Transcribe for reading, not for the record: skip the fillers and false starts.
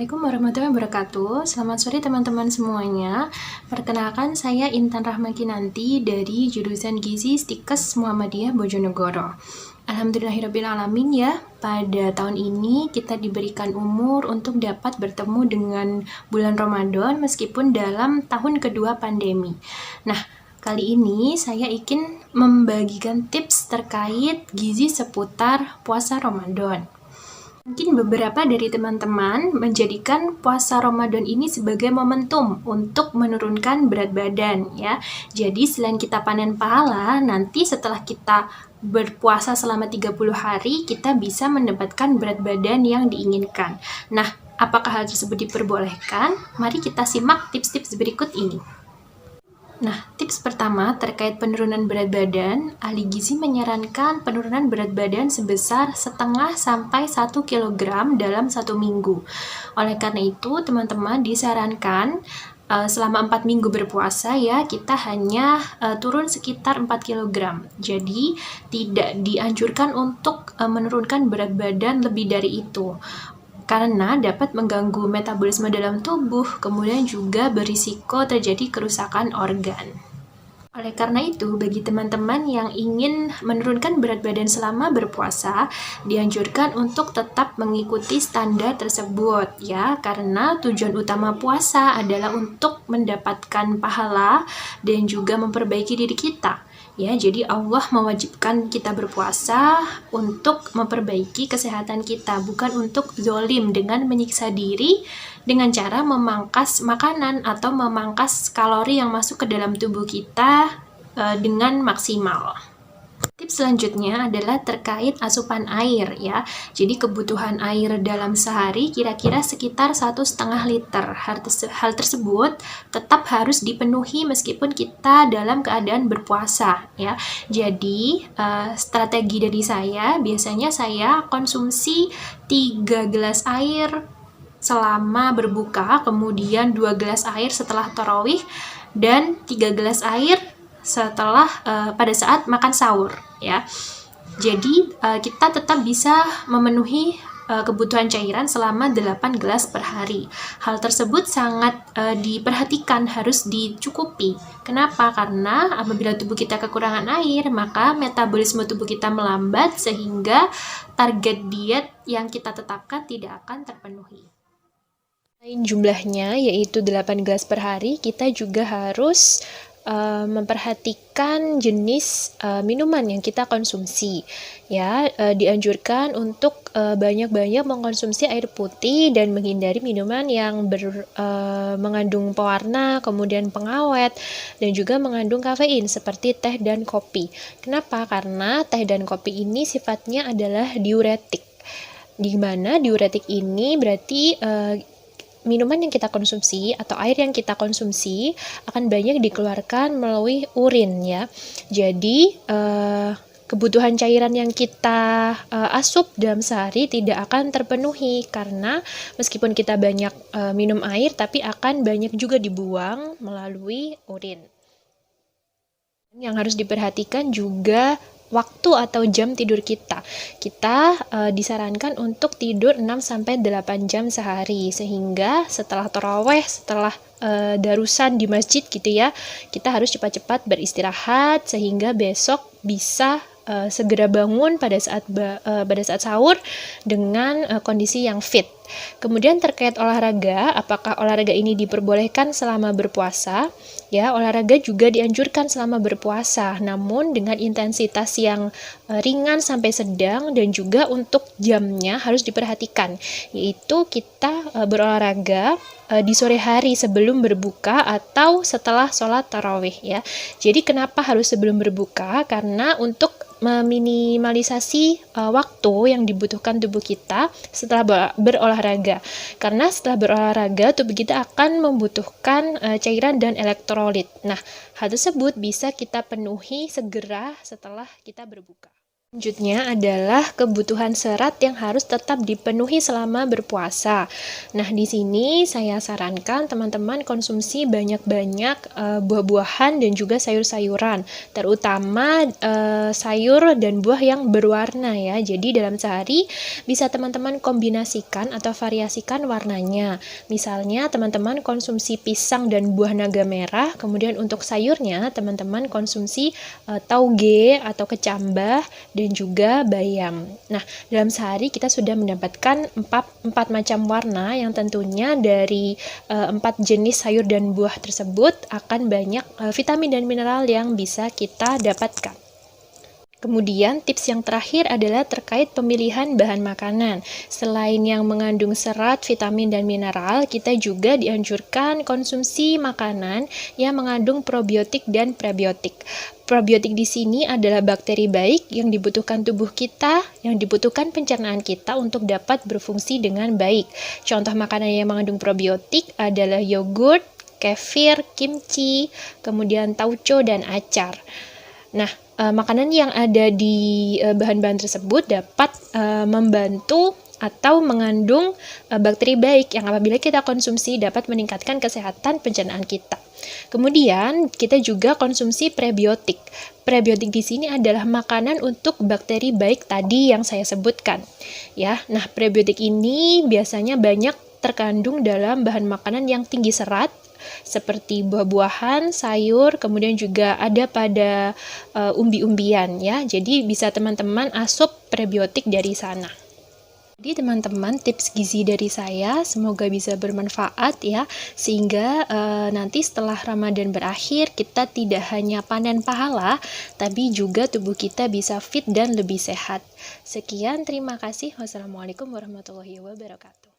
Assalamualaikum warahmatullahi wabarakatuh. Selamat sore teman-teman semuanya. Perkenalkan, saya Intan Rahma Kinanti dari jurusan Gizi Stikes Muhammadiyah Bojonegoro. Alhamdulillahirrabbilalamin ya, pada tahun ini kita diberikan umur untuk dapat bertemu dengan bulan Ramadan meskipun dalam tahun kedua pandemi. Nah, kali ini saya ingin membagikan tips terkait gizi seputar puasa Ramadan. Mungkin beberapa dari teman-teman menjadikan puasa Ramadan ini sebagai momentum untuk menurunkan berat badan ya. Jadi selain kita panen pahala, nanti setelah kita berpuasa selama 30 hari, kita bisa mendapatkan berat badan yang diinginkan. Nah, apakah hal tersebut diperbolehkan? Mari kita simak tips-tips berikut ini. Nah, tips pertama terkait penurunan berat badan, ahli gizi menyarankan penurunan berat badan sebesar 0,5 sampai 1 kg dalam 1 minggu. Oleh karena itu, teman-teman disarankan selama 4 minggu berpuasa ya, kita hanya turun sekitar 4 kg. Jadi, tidak dianjurkan untuk menurunkan berat badan lebih dari itu, karena dapat mengganggu metabolisme dalam tubuh, kemudian juga berisiko terjadi kerusakan organ. Oleh karena itu, bagi teman-teman yang ingin menurunkan berat badan selama berpuasa, dianjurkan untuk tetap mengikuti standar tersebut ya, karena tujuan utama puasa adalah untuk mendapatkan pahala dan juga memperbaiki diri kita. Ya, jadi Allah mewajibkan kita berpuasa untuk memperbaiki kesehatan kita, bukan untuk zolim dengan menyiksa diri dengan cara memangkas makanan atau memangkas kalori yang masuk ke dalam tubuh kita dengan maksimal. Tips selanjutnya adalah terkait asupan air ya. Jadi kebutuhan air dalam sehari kira-kira sekitar 1,5 liter. Hal tersebut tetap harus dipenuhi meskipun kita dalam keadaan berpuasa ya. Jadi strategi dari saya, biasanya saya konsumsi 3 gelas air selama berbuka, kemudian 2 gelas air setelah tarawih, dan 3 gelas air setelah pada saat makan sahur ya. Jadi kita tetap bisa memenuhi kebutuhan cairan selama 8 gelas per hari. Hal tersebut sangat diperhatikan, harus dicukupi. Kenapa? Karena apabila tubuh kita kekurangan air, maka metabolisme tubuh kita melambat sehingga target diet yang kita tetapkan tidak akan terpenuhi. Selain jumlahnya yaitu 8 gelas per hari, kita juga harus memperhatikan jenis minuman yang kita konsumsi ya. Dianjurkan untuk banyak-banyak mengkonsumsi air putih dan menghindari minuman yang mengandung pewarna, kemudian pengawet, dan juga mengandung kafein seperti teh dan kopi. Kenapa? Karena teh dan kopi ini sifatnya adalah diuretik, di mana diuretik ini berarti minuman yang kita konsumsi atau air yang kita konsumsi akan banyak dikeluarkan melalui urin ya. Jadi kebutuhan cairan yang kita asup dalam sehari tidak akan terpenuhi, karena meskipun kita banyak minum air tapi akan banyak juga dibuang melalui urin. Yang harus diperhatikan juga waktu atau jam tidur kita. Kita disarankan untuk tidur 6-8 jam sehari, sehingga setelah taraweh, setelah darusan di masjid gitu ya, kita harus cepat-cepat beristirahat sehingga besok bisa segera bangun pada saat sahur dengan kondisi yang fit. Kemudian terkait olahraga, apakah olahraga ini diperbolehkan selama berpuasa? Ya, olahraga juga dianjurkan selama berpuasa, namun dengan intensitas yang ringan sampai sedang, dan juga untuk jamnya harus diperhatikan, yaitu kita berolahraga di sore hari sebelum berbuka atau setelah sholat tarawih ya. Jadi kenapa harus sebelum berbuka? Karena untuk meminimalisasi waktu yang dibutuhkan tubuh kita setelah berolahraga. Karena setelah berolahraga, tubuh kita akan membutuhkan cairan dan elektrolit. Nah, hal tersebut bisa kita penuhi segera setelah kita berbuka. Selanjutnya adalah kebutuhan serat yang harus tetap dipenuhi selama berpuasa. Nah, di sini saya sarankan teman-teman konsumsi banyak-banyak buah-buahan dan juga sayur-sayuran, terutama sayur dan buah yang berwarna ya. Jadi dalam sehari bisa teman-teman kombinasikan atau variasikan warnanya. Misalnya teman-teman konsumsi pisang dan buah naga merah, kemudian untuk sayurnya teman-teman konsumsi tauge atau kecambah dan juga bayam. Nah, dalam sehari kita sudah mendapatkan 4 macam warna yang tentunya dari 4 jenis sayur dan buah tersebut akan banyak vitamin dan mineral yang bisa kita dapatkan. Kemudian tips yang terakhir adalah terkait pemilihan bahan makanan. Selain yang mengandung serat, vitamin, dan mineral, kita juga dianjurkan konsumsi makanan yang mengandung probiotik dan prebiotik. Probiotik di sini adalah bakteri baik yang dibutuhkan tubuh kita, yang dibutuhkan pencernaan kita untuk dapat berfungsi dengan baik. Contoh makanan yang mengandung probiotik adalah yogurt, kefir, kimchi, kemudian tauco, dan acar. Nah, makanan yang ada di bahan-bahan tersebut dapat membantu atau mengandung bakteri baik yang apabila kita konsumsi dapat meningkatkan kesehatan pencernaan kita. Kemudian kita juga konsumsi prebiotik. Prebiotik di sini adalah makanan untuk bakteri baik tadi yang saya sebutkan. Ya, nah prebiotik ini biasanya banyak terkandung dalam bahan makanan yang tinggi serat, seperti buah-buahan, sayur, kemudian juga ada pada umbi-umbian ya. Jadi bisa teman-teman asup prebiotik dari sana. Jadi teman-teman tips gizi dari saya semoga bisa bermanfaat ya, sehingga nanti setelah Ramadan berakhir kita tidak hanya panen pahala, tapi juga tubuh kita bisa fit dan lebih sehat. Sekian, terima kasih. Wassalamualaikum warahmatullahi wabarakatuh.